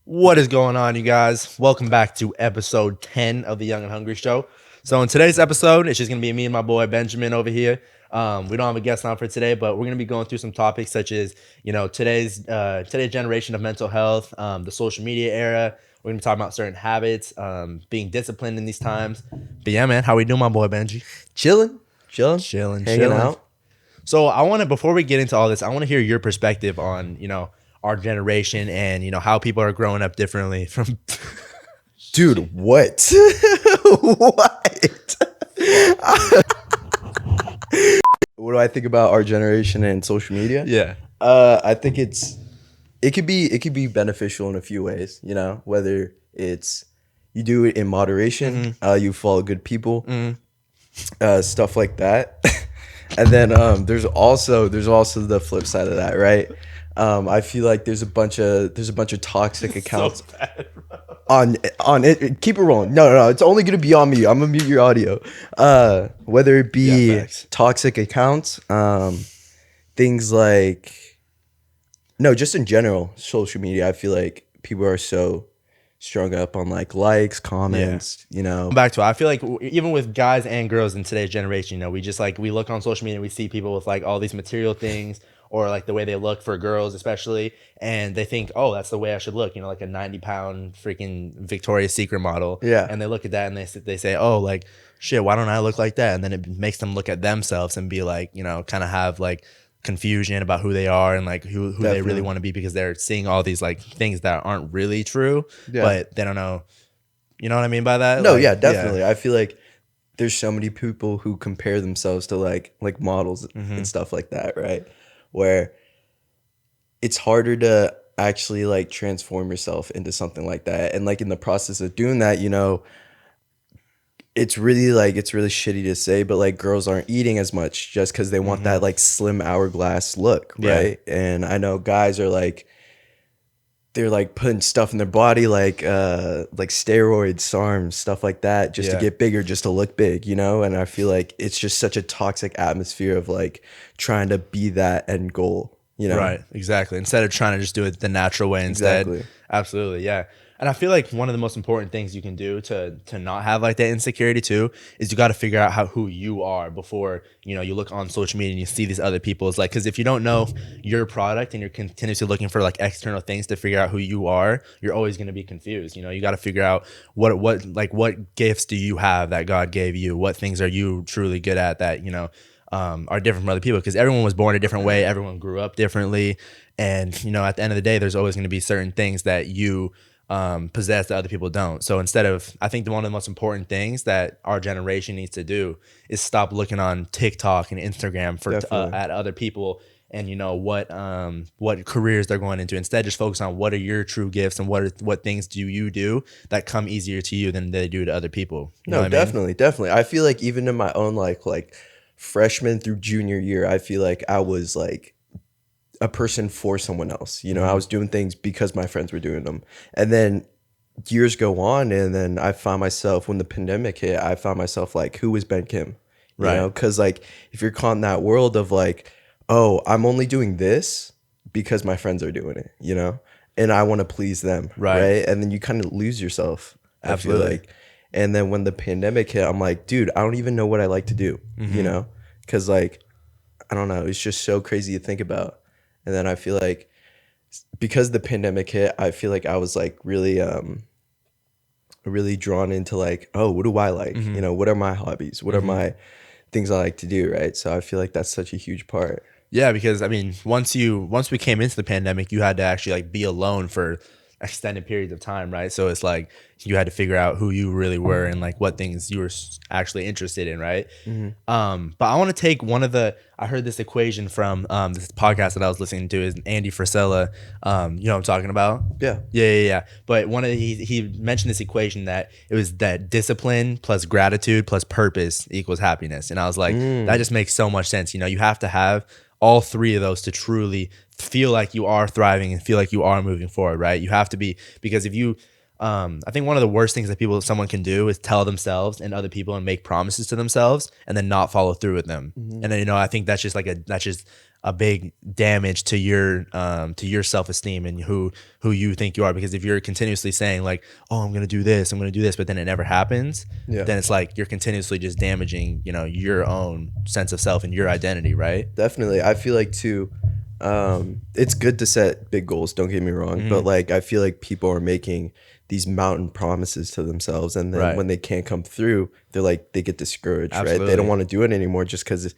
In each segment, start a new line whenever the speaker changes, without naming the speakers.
What is going on, you guys? Welcome back to episode 10 of the Young and Hungry Show. So in today's episode, it's just going to be me and my boy Benjamin over here. We don't have a guest on for today, but we're going to be going through some topics such as, today's generation of mental health, the social media era. We're going to be talking about certain habits, being disciplined in these times. But yeah, man, how we doing, my boy Benji?
Chilling,
Hanging out. So before we get into all this, I want to hear your perspective on, our generation and, how people are growing up differently from...
Dude, what? What? What do I think about our generation and social media?
Yeah.
I think it could be beneficial in a few ways, whether it's you do it in moderation, you follow good people, stuff like that. And then there's also the flip side of that, right? I feel like there's a bunch of toxic accounts
So bad, bro.
on it. Keep it rolling. No. It's only gonna be on me. I'm gonna mute your audio. Whether it be toxic accounts, things like just in general, social media. I feel like people are so strung up on likes, comments.
Back to it. I feel like even with guys and girls in today's generation, we look on social media and we see people with all these material things. Or the way they look for girls, especially, and they think, oh, that's the way I should look, like a 90-pound freaking Victoria's Secret model.
Yeah.
And they look at that and they say, oh, shit, why don't I look like that? And then it makes them look at themselves and be kind of have confusion about who they are and who they really want to be because they're seeing all these things that aren't really true, but they don't know. You know what I mean by that?
No, definitely. Yeah. I feel like there's so many people who compare themselves to like models and stuff like that, right? Where it's harder to actually transform yourself into something like that. And in the process of doing that, it's really shitty to say, but girls aren't eating as much just because they want that slim hourglass look, right? Yeah. And I know guys are they're putting stuff in their body like steroids, SARMs, stuff like that, just to get bigger, just to look big, And I feel like it's just such a toxic atmosphere of trying to be that end goal,
Right, exactly. Instead of trying to just do it the natural way instead.
Exactly.
Absolutely, yeah. And I feel like one of the most important things you can do to not have that insecurity too is you got to figure out who you are before you look on social media and you see these other people's because if you don't know your product and you're continuously looking for external things to figure out who you are, you're always going to be confused. You got to figure out what gifts do you have that God gave you, what things are you truly good at that are different from other people, because everyone was born a different way, everyone grew up differently, and at the end of the day there's always going to be certain things that you possess that other people don't. So I think one of the most important things that our generation needs to do is stop looking on TikTok and Instagram for at other people and what careers they're going into. Instead, just focus on what are your true gifts and what things do you do that come easier to you than they do to other people.
Definitely. I feel like even in my own like freshman through junior year, I feel like I was a person for someone else. I was doing things because my friends were doing them. And then years go on, and then I found myself, when the pandemic hit, I found myself who is Ben Kim?
Right.
Because if you're caught in that world of oh, I'm only doing this because my friends are doing it, and I want to please them. Right. And then you kind of lose yourself.
Absolutely.
I feel like. And then when the pandemic hit, I'm dude, I don't even know what I like to do, because I don't know. It's just so crazy to think about. And then I feel like because the pandemic hit, I feel like I was really drawn into oh, what do I like? What are my hobbies? What are my things I like to do, right? So I feel like that's such a huge part.
Yeah, because once we came into the pandemic, you had to actually be alone for extended periods of time, right? So it's you had to figure out who you really were and what things you were actually interested in, right? But I want to take I heard this equation from this podcast that I was listening to, is Andy Frisella. You know what I'm talking about? Yeah. But he mentioned this equation that it was that discipline plus gratitude plus purpose equals happiness, and I was that just makes so much sense. You have to have all three of those to truly feel like you are thriving and feel like you are moving forward, right? You have to be, because if you I think one of the worst things that someone can do is tell themselves and other people and make promises to themselves and then not follow through with them. And then I think that's just a big damage to your self-esteem and who you think you are. Because if you're continuously saying like, oh, I'm gonna do this, but then it never happens,
Yeah.
then it's like you're continuously just damaging, your own sense of self and your identity, right?
Definitely. I feel like too, it's good to set big goals, don't get me wrong, but like I feel like people are making these mountain promises to themselves, and then
Right.
when they can't come through, they get discouraged, right? They
Absolutely.
don't want to do it anymore just because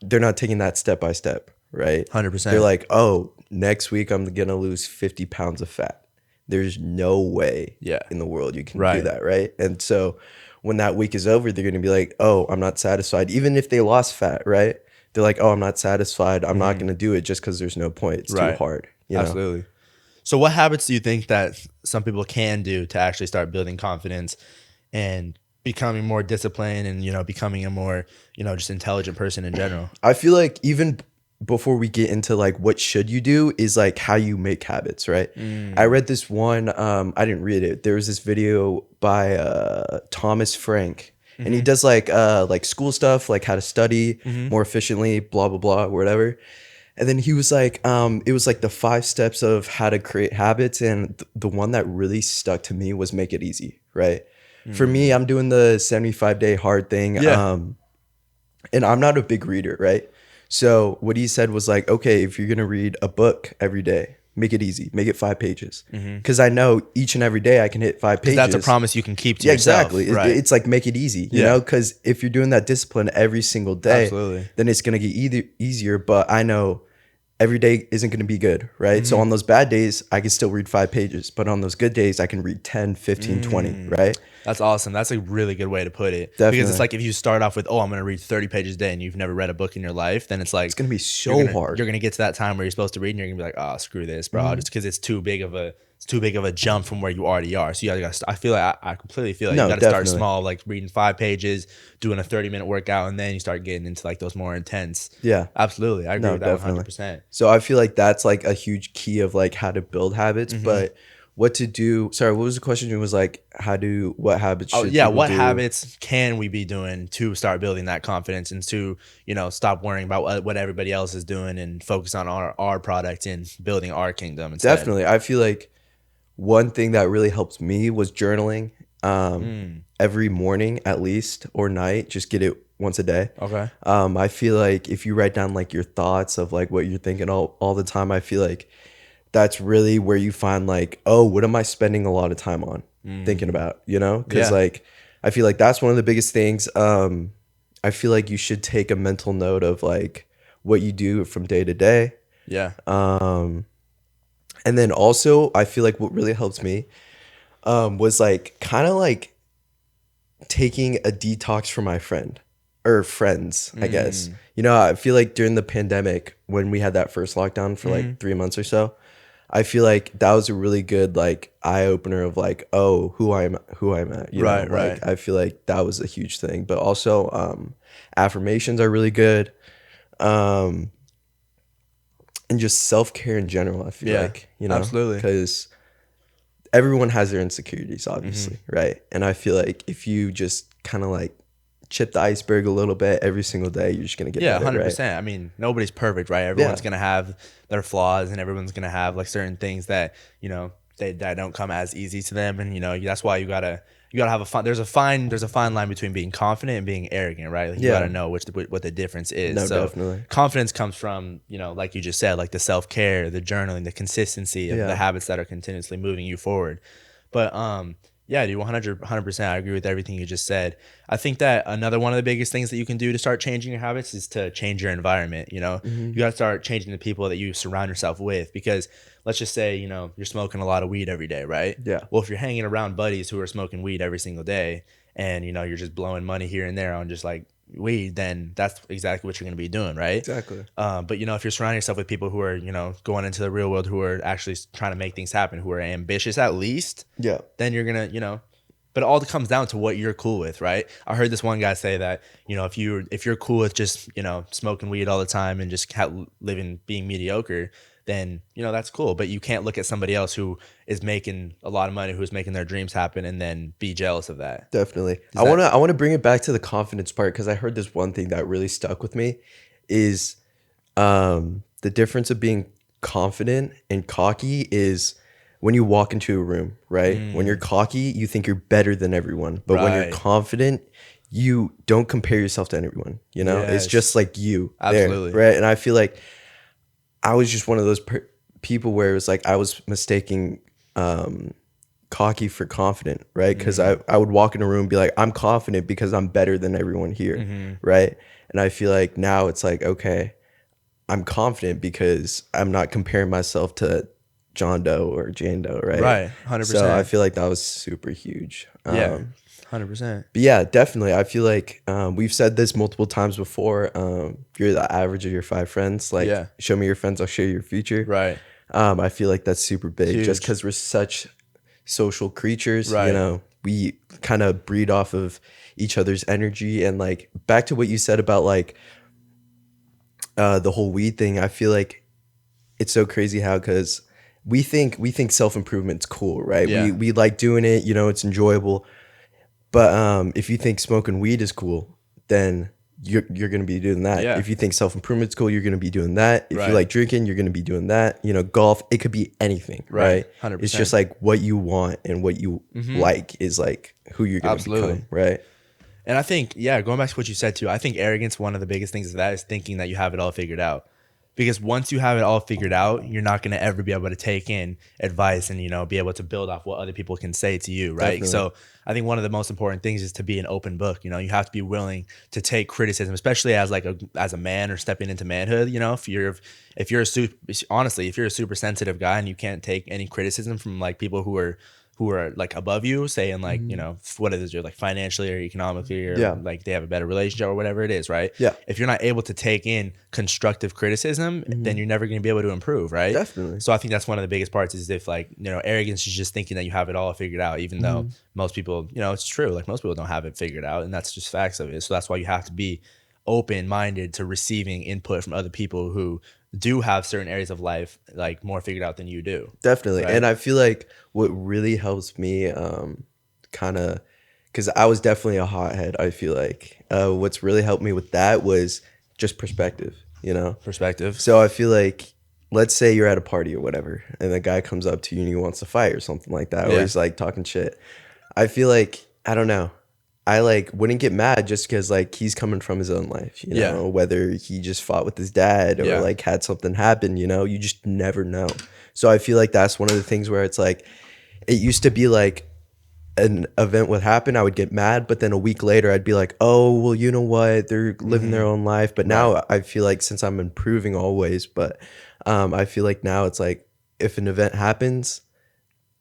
they're not taking that step by step, right?
100%.
They're like, oh, next week I'm gonna lose 50 pounds of fat. There's no way in the world you can do
Right.
that, right? And so when that week is over, they're gonna be like, oh, I'm not satisfied. Even if they lost fat, right? They're like, oh, I'm not satisfied. I'm not gonna do it just because there's no point. It's too hard. You know?
Absolutely. So what habits do you think that some people can do to actually start building confidence and becoming more disciplined and, becoming a more, just intelligent person in general?
I feel like even before we get into like what should you do is like how you make habits, right? I read this one, I didn't read it. There was this video by Thomas Frank, and he does like school stuff, like how to study more efficiently, blah blah blah, whatever. And then he was like, it was like the 5 steps of how to create habits, and the one that really stuck to me was make it easy, right? For me, I'm doing the 75-day hard thing.
Yeah.
And I'm not a big reader, right? So what he said was like, okay, if you're gonna read a book every day, make it easy, make it 5 pages, because I know each and every day I can hit 5 pages.
That's a promise you can keep to yourself.
Exactly.
Right.
It's like make it easy, you know, because if you're doing that discipline every single day,
Absolutely.
then it's gonna get easier. But I know every day isn't going to be good, right? So on those bad days, I can still read 5 pages, but on those good days, I can read 10, 15, 20, right?
That's awesome. That's a really good way to put it.
Definitely.
Because it's like if you start off with, oh, I'm going to read 30 pages a day and you've never read a book in your life, then it's like
It's going to be so hard.
You're going to get to that time where you're supposed to read and you're going to be like, oh, screw this, bro. Just because it's too big of a jump from where you already are. So you got to I feel like I completely feel like you got to start small, like reading 5 pages, doing a 30-minute workout, and then you start getting into like those more intense.
Yeah.
Absolutely. I agree with that 100%.
So I feel like that's like a huge key of like how to build habits, but what to do. Sorry, what was the question? It was like, what habits should people
what
do?
habits can we be doing to start building that confidence and to, stop worrying about what everybody else is doing and focus on our product and building our kingdom instead?
Definitely. I feel like one thing that really helped me was journaling every morning at least, or night. Just get it once a day.
Okay.
I feel like if you write down like your thoughts of like what you're thinking all the time, I feel like that's really where you find like, oh, what am I spending a lot of time on thinking about, because like I feel like that's one of the biggest things. I feel like you should take a mental note of like what you do from day to day.
Yeah.
And then also I feel like what really helped me was like kind of like taking a detox from my friends, I guess. I feel like during the pandemic when we had that first lockdown for like 3 months or so, I feel like that was a really good like eye opener of like, oh, who I'm at.
Right.
Like I feel like that was a huge thing. But also affirmations are really good. And just self-care in general, I feel like,
absolutely.
Because everyone has their insecurities, obviously, right? And I feel like if you just kind of like chip the iceberg a little bit every single day, you're just gonna get better,
100%.
right?
I mean, nobody's perfect, right? Everyone's gonna have their flaws, and everyone's gonna have like certain things that that don't come as easy to them, and that's why you gotta have a fun. There's a fine line between being confident and being arrogant, right? Like you gotta know what the difference is.
No,
so
definitely.
Confidence comes from like you just said, like the self-care, the journaling, the consistency of the habits that are continuously moving you forward. But yeah, dude, 100%. I agree with everything you just said. I think that another one of the biggest things that you can do to start changing your habits is to change your environment. You got to start changing the people that you surround yourself with, because let's just say, you're smoking a lot of weed every day, right?
Yeah.
Well, if you're hanging around buddies who are smoking weed every single day and, you're just blowing money here and there on just like weed, then that's exactly what you're going to be doing, right?
Exactly.
But if you're surrounding yourself with people who are going into the real world, who are actually trying to make things happen, who are ambitious at least, then you're gonna but it all comes down to what you're cool with, right? I heard this one guy say that if you're cool with just smoking weed all the time and just being mediocre, then that's cool. But you can't look at somebody else who is making a lot of money, who's making their dreams happen, and then be jealous of that.
Definitely. I want to bring it back to the confidence part, because I heard this one thing that really stuck with me is The difference of being confident and cocky is when you walk into a room, right? When you're cocky, you think you're better than everyone. But when you're
Right.
confident, you don't compare yourself to anyone, you know? It's just
Yes.
like you there,
Absolutely.
right? And I feel like I was just one of those people where it was like I was mistaking cocky for confident, right? Because I would walk in a room and be like, I'm confident because I'm better than everyone here, right? And I feel like now it's like, okay, I'm confident because I'm not comparing myself to John Doe or Jane Doe, right?
Right.
So I
100%.
feel like that was super huge.
Yeah. 100%.
But yeah, definitely. I feel like we've said this multiple times before. You're the average of your 5 friends. Like,
Yeah.
show me your friends, I'll show you your future.
Right.
I feel like that's super big just
Huge.
because we're such social creatures, you
Right.
know, we kind of breed off of each other's energy. And like, back to what you said about like the whole weed thing, I feel like it's so crazy how, because we think self-improvement's cool, right?
Yeah.
We like doing it, you know, it's enjoyable. But if you think smoking weed is cool, then you're gonna be doing that.
Yeah.
If you think self improvement's cool, you're gonna be doing that. If you
Right.
like drinking, you're gonna be doing that. You know, golf, it could be anything,
Right.
right? It's
100%.
just like what you want and what you like is like who you're gonna
Absolutely.
become, right?
And I think, yeah, going back to what you said too, I think arrogance, one of the biggest things of that is thinking that you have it all figured out. Because once you have it all figured out, you're not going to ever be able to take in advice and, you know, be able to build off what other people can say to you, right?
Definitely.
So I think one of the most important things is to be an open book. You know, you have to be willing to take criticism, especially as like as a man or stepping into manhood. You know, if you're a super, honestly, if you're a super sensitive guy and you can't take any criticism from like people who are like above you, saying like, you know, what it is, you're like financially or economically or
Yeah.
like they have a better relationship or whatever it is, right?
Yeah.
If you're not able to take in constructive criticism, then you're never going to be able to improve, right?
Definitely.
So I think that's one of the biggest parts is if like, you know, arrogance is just thinking that you have it all figured out, even though most people, you know, it's true. Like most people don't have it figured out, and that's just facts of it. So that's why you have to be open-minded to receiving input from other people who do have certain areas of life like more figured out than you do.
Definitely.
Right.
And I feel like what really helps me kind of, because I was definitely a hothead, I feel like what's really helped me with that was just perspective, you know?
Perspective.
So I feel like, let's say you're at a party or whatever, and the guy comes up to you and he wants to fight or something like that, or
Yeah.
he's like talking shit. I feel like, I don't know, I like wouldn't get mad just because like he's coming from his own life, you
Yeah.
know, whether he just fought with his dad or
Yeah.
like had something happen, you know, you just never know. So I feel like that's one of the things where it's like, it used to be like an event would happen, I would get mad, but then a week later I'd be like, oh, well, you know what? They're living their own life. But now I feel like, since I'm improving always, but I feel like now it's like, if an event happens,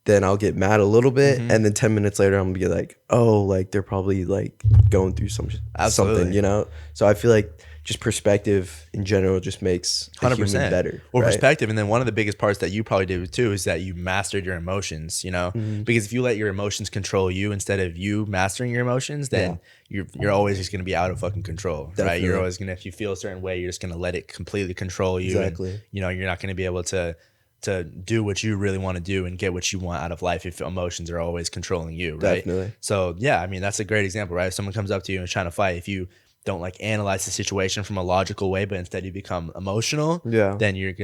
then I'll get mad a little bit, and then 10 minutes later I'm gonna be like, oh, like they're probably like going through something,
Absolutely.
you know? So I feel like just perspective in general just makes a human
100%
better.
Well,
right?
perspective, and then one of the biggest parts that you probably did too is that you mastered your emotions, you know, because if you let your emotions control you instead of you mastering your emotions, then you're always just going to be out of fucking control, right?
Definitely.
You're always going to, if you feel a certain way, you're just going to let it completely control you.
Exactly.
And, you know, you're not going to be able to do what you really want to do and get what you want out of life if emotions are always controlling you, right?
Definitely.
So yeah, I mean, that's a great example, right? If someone comes up to you and is trying to fight, if you don't like analyze the situation from a logical way, but instead you become emotional,
Yeah.
then you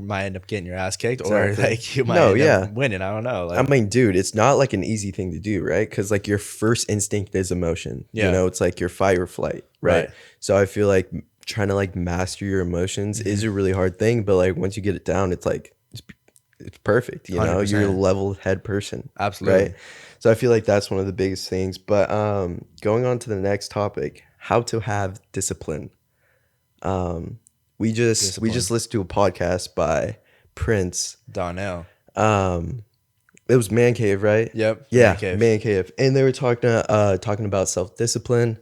might end up getting your ass kicked,
Exactly.
or like you might
No,
end
yeah.
up winning. I don't know.
I
Like,
mean, dude, it's not like an easy thing to do, right? Because like your first instinct is emotion.
Yeah.
You know, it's like your fight or flight, right?
Right.
So I feel like trying to like master your emotions is a really hard thing, but like once you get it down, it's like it's perfect. You know, you're a
100%.
level head person.
Absolutely.
Right. So I feel like that's one of the biggest things. But going on to the next topic, how to have discipline. We just listened to a podcast by Prince.
Donnell.
It was Man Cave, right?
Yep.
Yeah, Man Cave. And they were talking about self-discipline.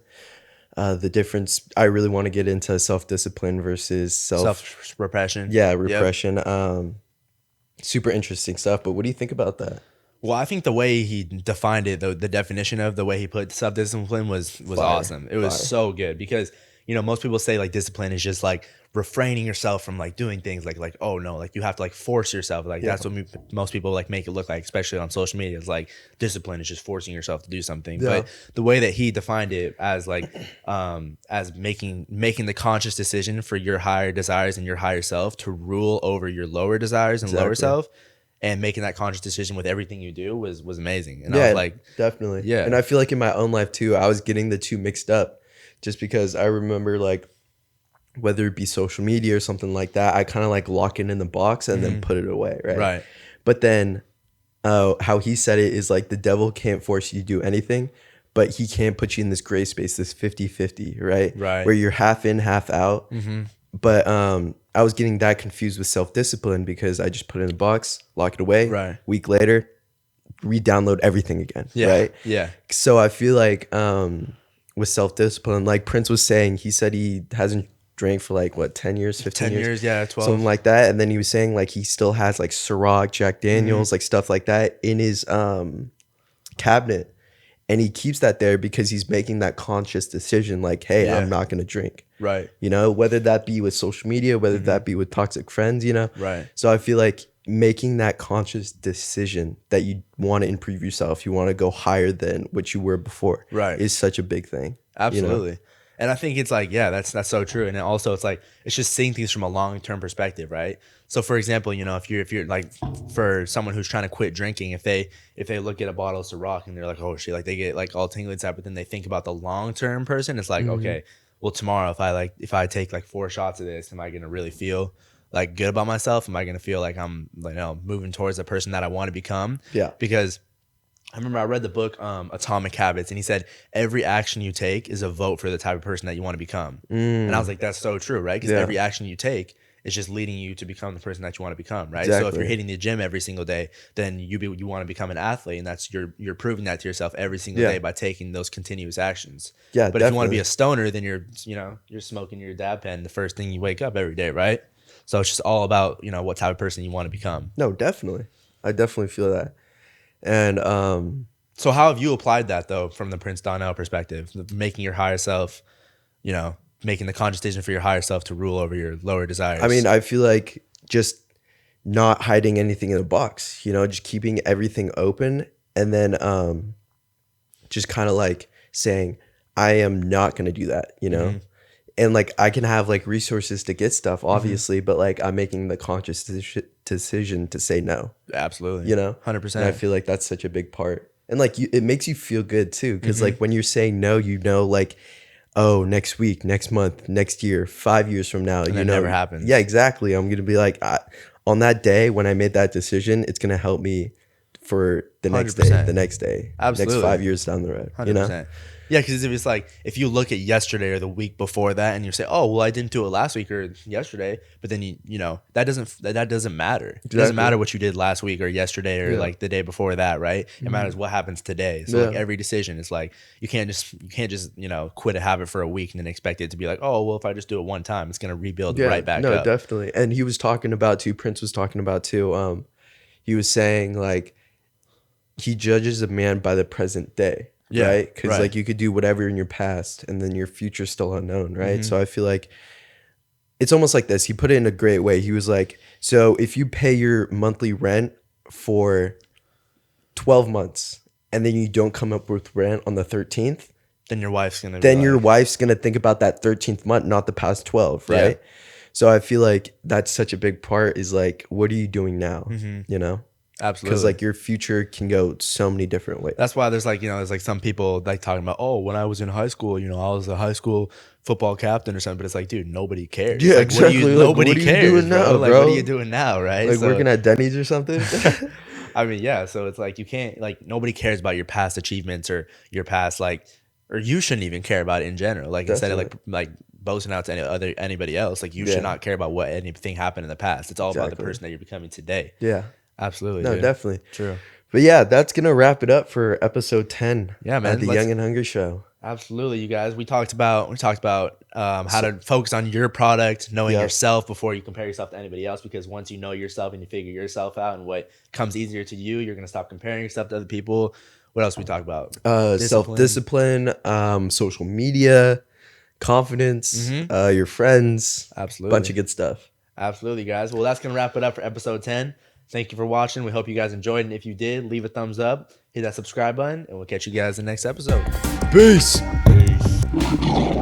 The difference, I really want to get into self-discipline versus
Self-repression. Yep.
repression. Super interesting stuff. But what do you think about that?
Well, I think the way he defined it, the definition of the way he put self-discipline was
Fire.
awesome. It was
Fire.
so good because, you know, most people say like discipline is just like refraining yourself from like doing things like oh no, like you have to like force yourself, like that's what most people like make it look like, especially on social media. It's like discipline is just forcing yourself to do something. But the way that he defined it as like as making the conscious decision for your higher desires and your higher self to rule over your lower desires and lower self, and making that conscious decision with everything you do was amazing. And I was like,
definitely.
Yeah.
And I feel like in my own life too, I was getting the two mixed up, just because I remember like, whether it be social media or something like that, I kind of like lock it in the box and then put it away, right? But then how he said it is like the devil can't force you to do anything, but he can put you in this gray space, this 50-50, right? Where you're half in, half out. But I was getting that confused with self-discipline, because I just put it in the box, lock it away. Week later, re-download everything again, right? So I feel like with self-discipline, like Prince was saying, he said he hasn't drank for like what, 10 years, 15 years?
Yeah, 12.
Something like that. And then he was saying like he still has like Ciroc, Jack Daniels, like stuff like that in his cabinet. And he keeps that there because he's making that conscious decision like, hey, I'm not going to drink. You know, whether that be with social media, whether that be with toxic friends, you know? So I feel like making that conscious decision that you want to improve yourself, you want to go higher than what you were before, is such a big thing.
Absolutely.
You know?
And I think it's like, yeah, that's so true. And then also it's like, it's just seeing things from a long-term perspective, right? So for example, you know, if you're like, for someone who's trying to quit drinking, if they look at a bottle of Ciroc and they're like, oh shit, like they get like all tingly inside, but then they think about the long-term person, it's like, okay, well tomorrow if I take like 4 shots of this, am I going to really feel like good about myself? Am I going to feel like I'm, like, you know, moving towards the person that I want to become? Because I remember I read the book Atomic Habits, and he said every action you take is a vote for the type of person that you want to become. And I was like, that's so true, right? Because every action you take is just leading you to become the person that you want to become, right? So if you're hitting the gym every single day, then you want to become an athlete, and that's you're proving that to yourself every single day by taking those continuous actions. But if you want to be a stoner, then you're smoking your dab pen the first thing you wake up every day, right? So it's just all about, you know, what type of person you want to become.
No, definitely. I definitely feel that. And
so how have you applied that though, from the Prince Donnell perspective, making your higher self, you know, making the conscious decision for your higher self to rule over your lower desires?
I mean, I feel like just not hiding anything in a box, you know, just keeping everything open, and then just kind of like saying, I am not going to do that, you know? And like, I can have like resources to get stuff, obviously, but like I'm making the conscious decision to say no.
Absolutely.
You know,
100%.
And I feel like that's such a big part. And like, it makes you feel good too. Cause like when you're saying no, you know, like, oh, next week, next month, next year, 5 years from now,
and
you
that
know,
never happens.
Yeah, exactly. I'm going to be like, on that day when I made that decision, it's going to help me for the next day, the next day,
Absolutely.
next 5 years down the road, 100%. You know?
Yeah, because if it's like, if you look at yesterday or the week before that and you say, oh, well, I didn't do it last week or yesterday, but then you know, that doesn't matter. Exactly. It doesn't matter what you did last week or yesterday or like the day before that, right? It matters what happens today. So like every decision is like, you can't just, you know, quit a habit for a week and then expect it to be like, oh, well, if I just do it one time, it's going to rebuild right back up.
No, definitely. And he was talking about too, Prince was talking about too, he was saying like, he judges a man by the present day. Right? Because like you could do whatever in your past and then your future's still unknown, right? So I feel like it's almost like this. He put it in a great way. He was like, so if you pay your monthly rent for 12 months and then you don't come up with rent on the 13th,
then your wife's gonna
think about that 13th month, not the past 12, right? So I feel like that's such a big part, is like, what are you doing now? You know?
Absolutely.
Because like your future can go so many different ways.
That's why there's like, you know, there's like some people like talking about, oh, when I was in high school, you know, I was a high school football captain or something. But it's like, dude, nobody cares.
Yeah,
like,
exactly.
Nobody cares.
You doing now,
bro? Like, what are you doing now, right?
Like working at Denny's or something?
I mean, yeah. So it's like, you can't, like, nobody cares about your past achievements or your past, like, or you shouldn't even care about it in general. Like, instead of like boasting out to anybody else, like, you should not care about what anything happened in the past. It's all about the person that you're becoming today.
Yeah.
Absolutely.
No,
dude.
definitely.
True.
But yeah, that's going to wrap it up for episode 10.
Yeah, man.
At the Young and Hungry Show.
Absolutely, you guys. We talked about how to focus on your product, knowing yourself before you compare yourself to anybody else. Because once you know yourself and you figure yourself out and what comes easier to you, you're going to stop comparing yourself to other people. What else we talk about?
Self-discipline, social media, confidence, your friends,
Absolutely.
bunch of good stuff.
Absolutely, guys. Well, that's going to wrap it up for episode 10. Thank you for watching. We hope you guys enjoyed. And if you did, leave a thumbs up, hit that subscribe button, and we'll catch you guys in the next episode.
Peace.
Peace.